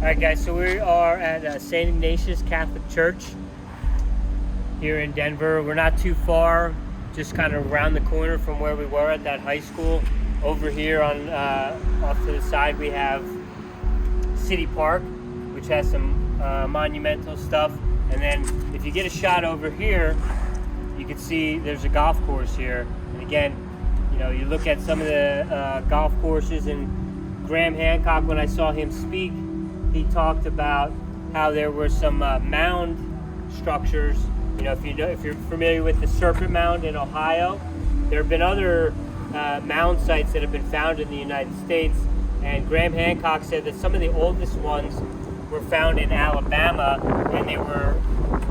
All right, guys, so we are at St. Ignatius Catholic Church here in Denver. We're not too far, just kind of around the corner from where we were at that high school. Over here on off to the side, we have City Park, which has some monumental stuff. And then if you get a shot over here, you can see there's a golf course here. And again, you know, you look at some of the golf courses, and Graham Hancock, when I saw him speak, he talked about how there were some mound structures. You know, if you're familiar with the Serpent Mound in Ohio, there have been other mound sites that have been found in the United States. And Graham Hancock said that some of the oldest ones were found in Alabama, and they were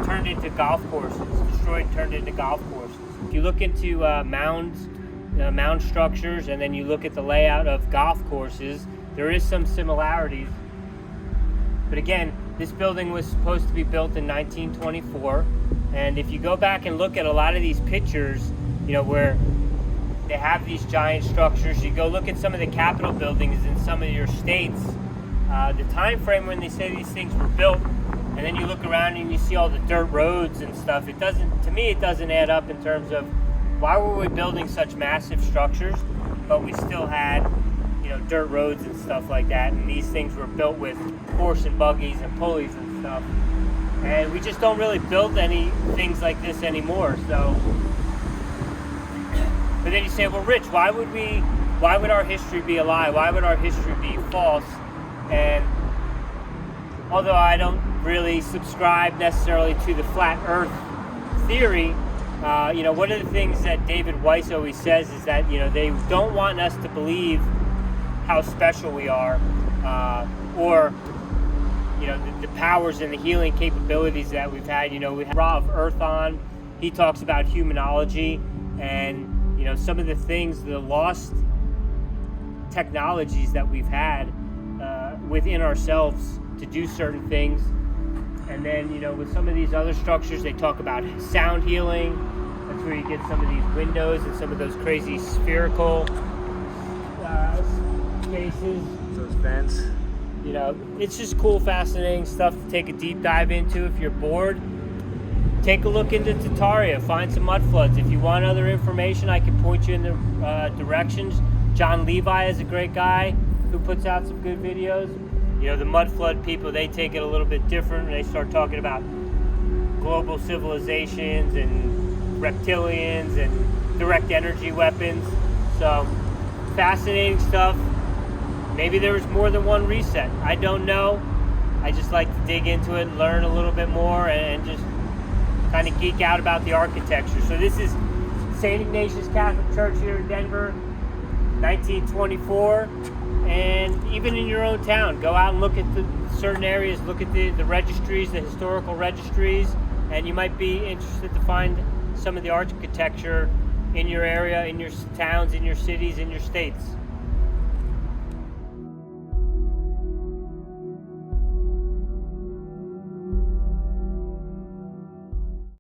turned into golf courses, destroyed and turned into golf courses. If you look into mound structures, and then you look at the layout of golf courses, there is some similarities. But again, this building was supposed to be built in 1924. And if you go back and look at a lot of these pictures, you know, where they have these giant structures, you go look at some of the Capitol buildings in some of your states, the time frame when they say these things were built, and then you look around and you see all the dirt roads and stuff, it doesn't add up in terms of why were we building such massive structures, but we still had, you know, dirt roads and stuff like that, and these things were built with horse and buggies and pulleys and stuff. And we just don't really build any things like this anymore. So, but then you say, well, Rich, why would our history be a lie? Why would our history be false? And although I don't really subscribe necessarily to the flat earth theory, you know, one of the things that David Weiss always says is that, you know, they don't want us to believe how special we are, or, you know, the powers and the healing capabilities that we've had. You know, we have Ra of Earth on. He talks about humanology and, you know, some of the things, the lost technologies that we've had within ourselves to do certain things. And then, you know, with some of these other structures, they talk about sound healing. That's where you get some of these windows and some of those crazy spherical spaces. Those vents. You know, it's just cool, fascinating stuff to take a deep dive into. If you're bored, take a look into Tartaria, find some mud floods. If you want other information, I can point you in the directions. John Levi is a great guy who puts out some good videos. You know, the mud flood people, they take it a little bit different. They start talking about global civilizations and reptilians and direct energy weapons. So, fascinating stuff. Maybe there was more than one reset. I don't know. I just like to dig into it and learn a little bit more and just kind of geek out about the architecture. So this is St. Ignatius Catholic Church here in Denver, 1924. And even in your own town, go out and look at the certain areas, look at the registries, the historical registries, and you might be interested to find some of the architecture in your area, in your towns, in your cities, in your states.